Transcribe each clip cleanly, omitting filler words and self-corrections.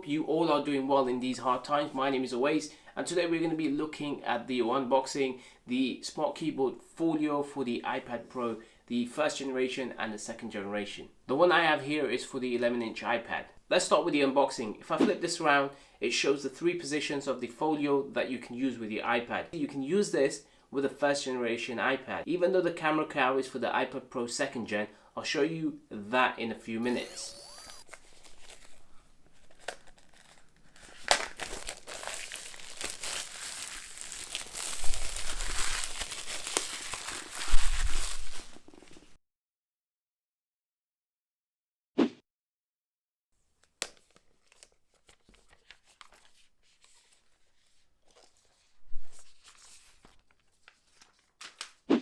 hope you all are doing well in these hard times. My name is Awais, and today we're going to be looking at the unboxing the smart keyboard Folio for the iPad Pro, the first generation and the second generation. The one I have here is for the 11-inch iPad. Let's start with the unboxing. If I flip this around, it shows the 3 positions of the Folio that you can use with your iPad. You can use this with a first generation iPad. Even though the camera cow is for the iPad Pro 2nd gen, I'll show you that in a few minutes.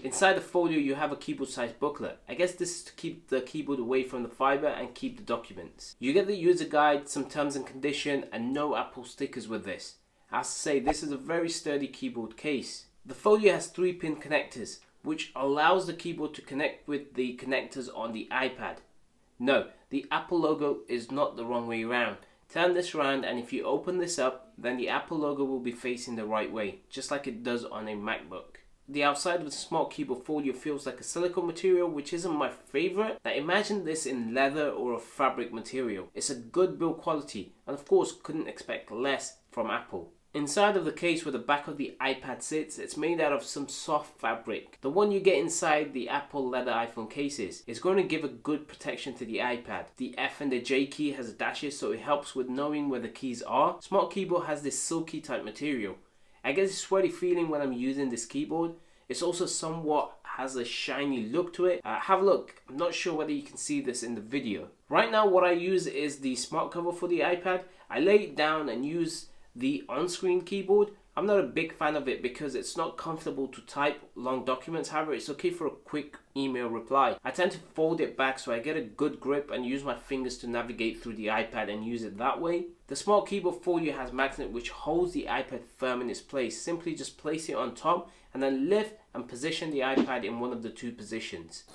Inside the Folio you have a keyboard size booklet. I guess this is to keep the keyboard away from the fiber and keep the documents. You get the user guide, some terms and condition, and no Apple stickers with this. I have to say, this is a very sturdy keyboard case. The Folio has 3-pin connectors, which allows the keyboard to connect with the connectors on the iPad. No, the Apple logo is not the wrong way around. Turn this around, and if you open this up, then the Apple logo will be facing the right way, just like it does on a MacBook. The outside of the smart keyboard Folio feels like a silicone material, which isn't my favorite. Now imagine this in leather or a fabric material. It's a good build quality, and of course couldn't expect less from Apple. Inside of the case where the back of the iPad sits, it's made out of some soft fabric. The one you get inside the Apple leather iPhone cases is going to give a good protection to the iPad. The F and the J key has dashes, so it helps with knowing where the keys are. Smart keyboard has this silky type material. I get a sweaty feeling when I'm using this keyboard. It's also somewhat has a shiny look to it. Have a look. I'm not sure whether you can see this in the video. Right now what I use is the smart cover for the iPad. I lay it down and use the on-screen keyboard. I'm not a big fan of it because it's not comfortable to type long documents. However, it's okay for a quick email reply. I tend to fold it back so I get a good grip and use my fingers to navigate through the iPad and use it that way. The smart keyboard Folio has magnet which holds the iPad firm in its place. Simply just place it on top and then lift and position the iPad in one of the 2 positions.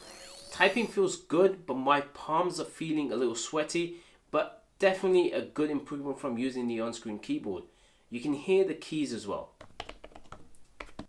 Typing feels good, but my palms are feeling a little sweaty, but definitely a good improvement from using the on-screen keyboard. You can hear the keys as well.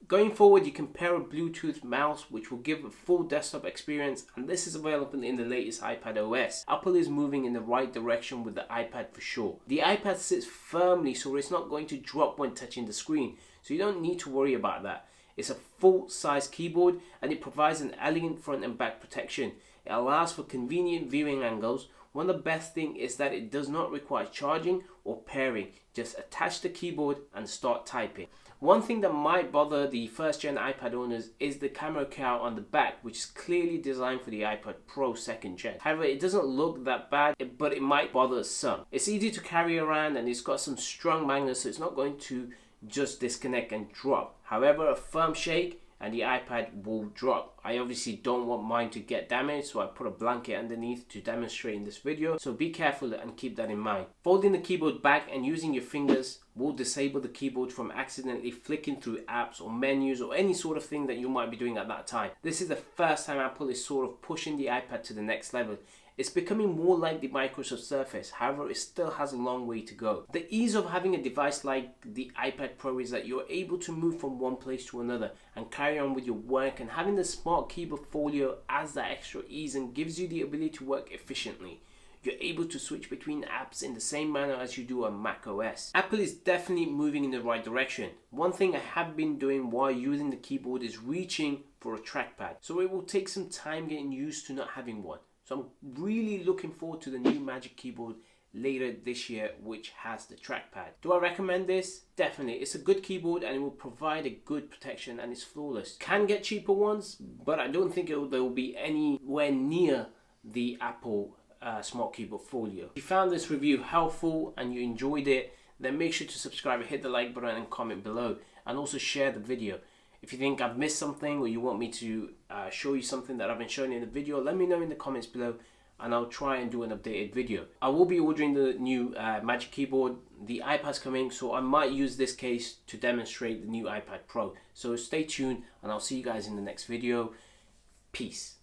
Going forward, you can pair a Bluetooth mouse which will give a full desktop experience, and this is available in the latest iPad OS. Apple is moving in the right direction with the iPad for sure. The iPad sits firmly so it's not going to drop when touching the screen, so you don't need to worry about that. It's a full-size keyboard and it provides an elegant front and back protection. It allows for convenient viewing angles. One of the best things is that it does not require charging or pairing. Just attach the keyboard and start typing. One thing that might bother the first gen iPad owners is the camera cow on the back, which is clearly designed for the iPad Pro 2nd gen. However, it doesn't look that bad, but it might bother some. It's easy to carry around and it's got some strong magnets, so it's not going to just disconnect and drop. However, a firm shake and the iPad will drop. I obviously don't want mine to get damaged, so I put a blanket underneath to demonstrate in this video, so be careful and keep that in mind. Folding the keyboard back and using your fingers will disable the keyboard from accidentally flicking through apps or menus or any sort of thing that you might be doing at that time. This is the first time Apple is sort of pushing the iPad to the next level. It's becoming more like the Microsoft Surface, however it still has a long way to go. The ease of having a device like the iPad Pro is that you're able to move from one place to another and carry on with your work, and having the smart keyboard Folio adds that extra ease and gives you the ability to work efficiently. You're able to switch between apps in the same manner as you do on Mac OS. Apple is definitely moving in the right direction. One thing I have been doing while using the keyboard is reaching for a trackpad, so it will take some time getting used to not having one. So I'm really looking forward to the new Magic Keyboard later this year, which has the trackpad. Do I recommend this? Definitely. It's a good keyboard and it will provide a good protection and it's flawless. Can get cheaper ones, but I don't think there will be anywhere near the Apple Smart Keyboard Folio. If you found this review helpful and you enjoyed it, then make sure to subscribe, hit the like button and comment below, and also share the video. If you think I've missed something or you want me to show you something that I've been showing in the video, let me know in the comments below and I'll try and do an updated video. I will be ordering the new Magic Keyboard. The iPad's coming, so I might use this case to demonstrate the new iPad Pro. So stay tuned and I'll see you guys in the next video. Peace.